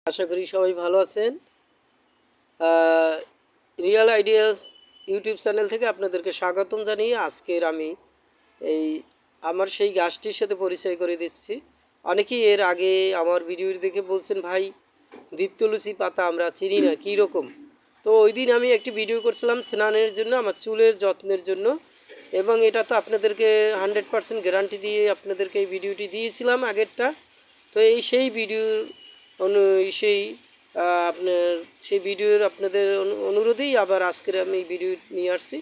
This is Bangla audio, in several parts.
আশা করি সবাই ভালো আছেন। রিয়েল আইডিয়াস ইউটিউব চ্যানেল থেকে আপনাদেরকে স্বাগতম জানিয়ে আজকের আমি এই আমার সেই গাছটির সাথে পরিচয় করে দিচ্ছি। অনেকেই এর আগে আমার ভিডিও দেখে বলছেন, ভাই দীপ্তলুচি পাতা আমরা চিনি না, কী রকম। তো ওই দিন আমি একটি ভিডিও করছিলাম স্নানের জন্য, আমার চুলের যত্নের জন্য, এবং এটা তো আপনাদেরকে 100% গ্যারান্টি দিয়ে আপনাদেরকে এই ভিডিওটি দিয়েছিলাম আগেরটা। তো এই সেই ভিডিওর সেই আপনার সেই ভিডিওর আপনাদের অনুরোধেই আবার আজকের আমি এই ভিডিও নিয়ে আসছি।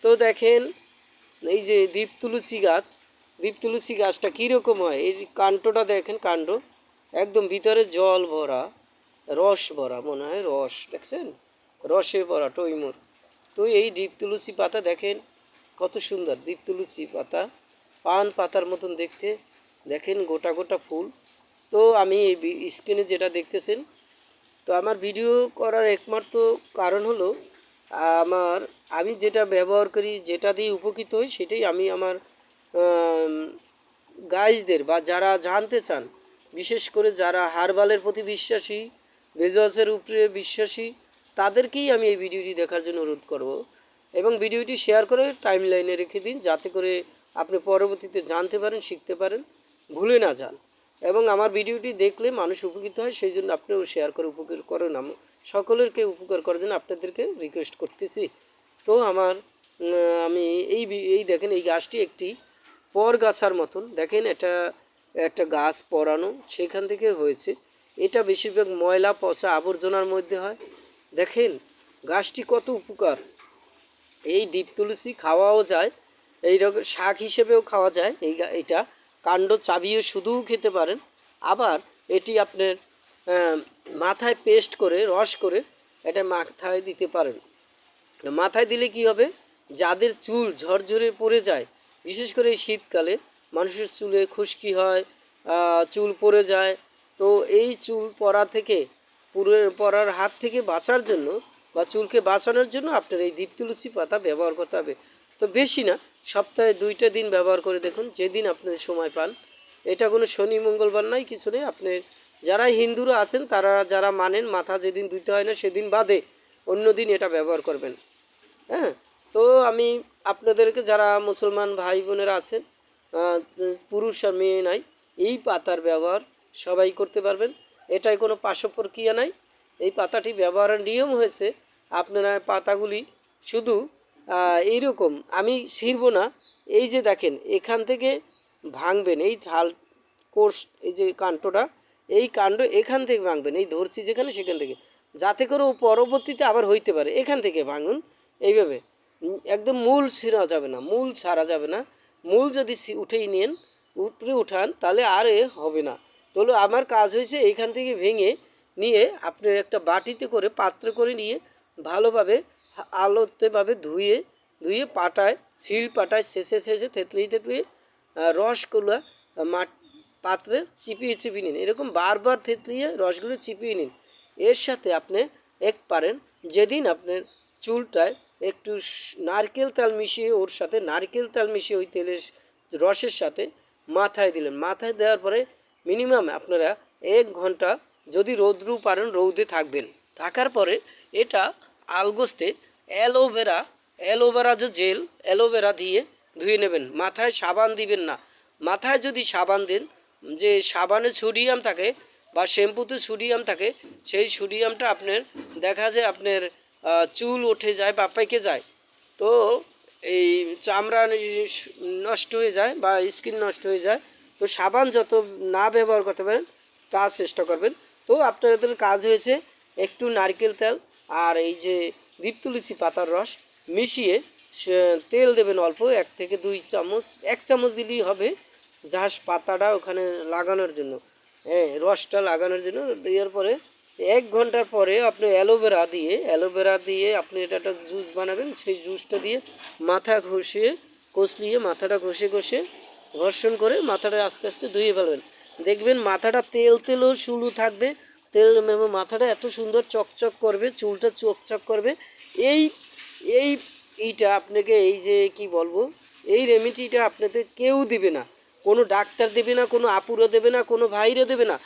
তো দেখেন, এই যে দীপ্তলুচি গাছটা কীরকম হয়, এই কাণ্ডটা দেখেন, কাণ্ড একদম ভিতরে জল ভরা, রস ভরা, মনে হয় রস, দেখছেন, রসে ভরা টইমুর। তো এই দীপ্তলুচি পাতা দেখেন কত সুন্দর, দীপ্তলুচি পাতা পান পাতার মতন দেখতে, দেখেন গোটা গোটা ফুল। তো আমি এই স্ক্রিনে যেটা দেখতেছেন, তো আমার ভিডিও করার একমাত্র কারণ হলো আমি যেটা ব্যবহার করি, যেটা দিয়ে উপকৃত হই, সেটাই আমি আমার গাইজদের বা যারা জানতে চান, বিশেষ করে যারা হার্বালের প্রতি বিশ্বাসী, ভেজাসের উপরে বিশ্বাসী, তাদেরকেই আমি এই ভিডিওটি দেখার জন্য অনুরোধ করব। এবং ভিডিওটি শেয়ার করে টাইম লাইনে রেখে দিন, যাতে করে আপনি পরবর্তীতে জানতে পারেন, শিখতে পারেন, ভুলে না যান। এবং আমার ভিডিওটি দেখলে মানুষ উপকৃত হয়, সেই জন্য আপনিও শেয়ার করে উপকার করেন। সকলেরকে উপকার করার জন্য আপনাদেরকে রিকোয়েস্ট করতেছি। তো আমি এই দেখেন, এই গাছটি একটি পরগাছার মতন, দেখেন এটা একটা গাছ পরানো, সেখান থেকে হয়েছে। এটা বেশিরভাগ ময়লা পচা আবর্জনার মধ্যে হয়। দেখেন গাছটি কত উপকার। এই দীপ্তলুচি খাওয়াও যায়, এই রকম শাক হিসেবেও খাওয়া যায়। এটা কাণ্ড চাবিয়ে শুধুও খেতে পারেন। আবার এটি আপনার মাথায় পেস্ট করে, রস করে এটা মাথায় দিতে পারেন। মাথায় দিলে কি হবে, যাদের চুল ঝরঝরে পড়ে যায়, বিশেষ করে এই শীতকালে মানুষের চুলে খুশকি হয়, চুল পড়ে যায়। তো এই চুল পড়া থেকে, পড়ার হাত থেকে বাঁচার জন্য বা চুলকে বাঁচানোর জন্য আপনার এই দীপ্তলুচি পাতা ব্যবহার করতে হবে। তো বেশি না, সপ্তাহে 2টা দিন ব্যবহার করে দেখুন, যেদিন আপনাদের সময় পান। এটা কোনো শনি মঙ্গলবার নাই, কিছু নেই। আপনি যারা হিন্দুরা আছেন, তারা যারা মানেন মাথা যেদিন ধুইতে হয় না সেদিন বাদে অন্য দিন এটা ব্যবহার করবেন। হ্যাঁ, তো আমি আপনাদেরকে, যারা মুসলমান ভাই বোনেরা আছেন, পুরুষ আর মেয়ে নাই, এই পাতার ব্যবহার সবাই করতে পারবেন। এটাই কোনো পার্শ্ব প্রক্রিয়া নাই। এই পাতাটি ব্যবহারের নিয়ম হয়েছে, আপনারা পাতাগুলি শুধু এইরকম, আমি ছিঁড়ব না, এই যে দেখেন এখান থেকে ভাঙবেন, এই ঢাল কোর্স, এই যে কাণ্ডটা, এই কাণ্ড এখান থেকে ভাঙবেন, এই ধরছি যেখানে সেখান থেকে, যাতে করে ও পরবর্তীতে আবার হইতে পারে। এখান থেকে ভাঙুন এইভাবে, একদম মূল ছিঁড়া যাবে না, মূল ছাড়া যাবে না। মূল যদি উঠেই নেন, উপরে উঠান, তাহলে আর এ হবে না। তাহলে আমার কাজ হয়েছে এইখান থেকে ভেঙে নিয়ে আপনার একটা বাটিতে করে, পাত্র করে নিয়ে ভালোভাবে আলোতেভাবে ধুয়ে ধুয়ে পাটায়, শিল পাটায় শেষে শেষে থেতলিয়ে থেতলিয়ে রসগুলো পাত্রে চিপিয়ে চিপিয়ে নিন। এরকম বারবার থেতলিয়ে রসগুলো চিপিয়ে নিন। এর সাথে আপনি পারেন, যেদিন আপনার চুলটায় একটু নারকেল তেল মিশিয়ে, ওর সাথে নারকেল তেল মিশিয়ে ওই তেলের রসের সাথে মাথায় দিলেন। মাথায় দেওয়ার পরে মিনিমাম আপনারা 1 ঘন্টা, যদি রৌদ্রু পারেন রৌদে থাকবেন। থাকার পরে এটা আলগোস্তে অ্যালোভেরা যে জেল, অ্যালোভেরা দিয়ে ধুয়ে নেবেন। মাথায় সাবান দিবেন না। মাথায় যদি সাবান দেন, যে সাবানে সোডিয়াম থাকে বা শ্যাম্পুতে সোডিয়াম থাকে, সেই সোডিয়ামটা আপনার দেখা যায় আপনার চুল উঠে যায় বা পেকে যায়। তো এই চামড়া নষ্ট হয়ে যায় বা স্কিন নষ্ট হয়ে যায়। তো সাবান যত না ব্যবহার করতে পারেন তার চেষ্টা করবেন। তো আপনাদের কাজ হয়েছে একটু নারকেল তেল আর এই যে দীপ্তলুচি পাতার রস মিশিয়ে তেল দেবেন অল্প, 1 থেকে 2 চামচ, 1 চামচ দিলেই হবে, জাস্ট পাতাটা ওখানে লাগানোর জন্য, হ্যাঁ, রসটা লাগানোর জন্য। দেওয়ার পরে 1 ঘন্টার পরে আপনি অ্যালোভেরা দিয়ে আপনি এটা একটা জুস বানাবেন। সেই জুসটা দিয়ে মাথা কষলিয়ে মাথাটা ঘষে ঘর্ষণ করে মাথাটা আস্তে আস্তে ধুয়ে ফেলবেন। দেখবেন মাথাটা তেলও শুরু থাকবে, তেল এবং মাথাটা এত সুন্দর চকচক করবে, চুলটা চকচক করবে। এই এই এইটা আপনাকে, এই যে কি বলবো, এই রেমেডিটা আপনাদের কেউ দিবে না, কোনো ডাক্তার দেবে না, কোনো আপুরা দেবে না, কোনো ভাইরা দেবে না।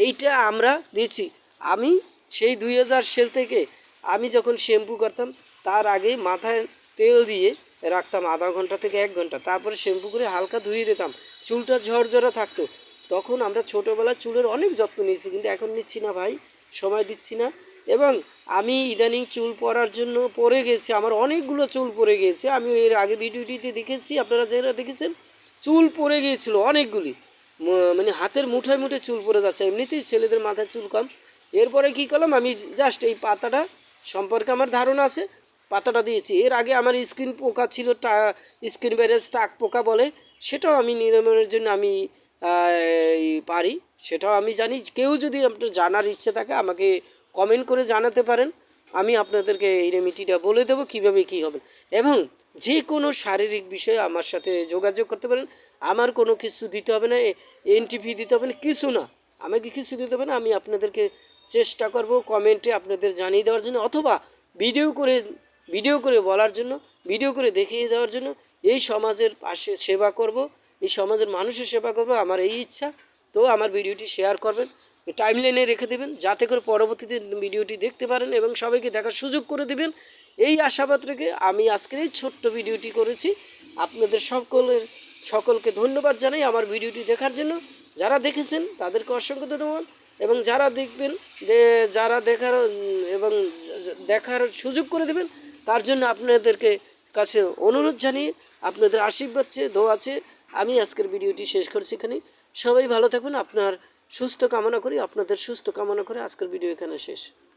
এইটা আমরা দিচ্ছি। আমি সেই 2000 সাল থেকে আমি যখন শ্যাম্পু করতাম তার আগে মাথায় তেল দিয়ে রাখতাম আধা ঘন্টা থেকে 1 ঘন্টা, তারপরে শ্যাম্পু করে হালকা ধুয়ে দিতাম, চুলটা ঝরঝরা থাকতো। তখন আমরা ছোটোবেলায় চুলের অনেক যত্ন নিয়েছি, কিন্তু এখন নিচ্ছি না ভাই, সময় দিচ্ছি না। এবং আমি ইদানিং চুল পড়ার জন্য পড়ে গেছি, আমার অনেকগুলো চুল পড়ে গিয়েছে। আমি এর আগে ভিডিওটিতে দেখেছি, আপনারা যারা দেখেছেন, চুল পড়ে গিয়েছিল অনেকগুলি, মানে হাতের মুঠোয় মুঠোয় চুল পড়ে যাচ্ছে। এমনিতেই ছেলেদের মাথায় চুল কম। এরপরে কি করলাম, আমি জাস্ট এই পাতাটা সম্পর্কে আমার ধারণা আছে, পাতাটা দিয়েছি। এর আগে আমার স্কিন পোকা ছিল, স্কিন ভাইরাস টাক পোকা বলে, সেটাও আমি নিরাময়ের জন্য আমি পারি, সেটাও আমি জানি। কেউ যদি আপনার জানার ইচ্ছে থাকে আমাকে কমেন্ট করে জানাতে পারেন, আমি আপনাদেরকে এই রেমিডিটা বলে দেবো কীভাবে কী হবে। এবং যে কোনো শারীরিক বিষয়ে আমার সাথে যোগাযোগ করতে পারেন। আমার কোনো কিছু দিতে হবে না, এনটিপি দিতে হবে না, কিছু না, আমাকে কিছু দিতে হবে না। আমি আপনাদেরকে চেষ্টা করব কমেন্টে আপনাদের জানিয়ে দেওয়ার জন্য, অথবা ভিডিও করে বলার জন্য, ভিডিও করে দেখিয়ে দেওয়ার জন্য। এই সমাজের পাশে সেবা করব, এই সমাজের মানুষের সেবা করব, আমার এই ইচ্ছা। তো আমার ভিডিওটি শেয়ার করবেন, টাইমলাইনে রেখে দেবেন, যাতে করে পরবর্তীতে ভিডিওটি দেখতে পারেন এবং সবাইকে দেখার সুযোগ করে দেবেন। এই আশাবাদ রেখে আমি আজকের এই ছোট্ট ভিডিওটি করেছি। আপনাদের সকলকে ধন্যবাদ জানাই আমার ভিডিওটি দেখার জন্য। যারা দেখেছেন তাদেরকে অসংখ্য ধন্যবাদ, এবং যারা দেখবেন, যারা দেখার সুযোগ করে দেবেন, তার জন্য আপনাদেরকে কাছে অনুরোধ জানিয়ে, আপনাদের আশীর্বাদ চেয়ে, দোয়া চেয়ে আমি আজকের ভিডিওটি শেষ করছি এখানে। সবাই ভালো থাকবেন, আপনার সুস্থ কামনা করি, আপনাদের সুস্থ কামনা করে আজকের ভিডিও এখানে শেষ।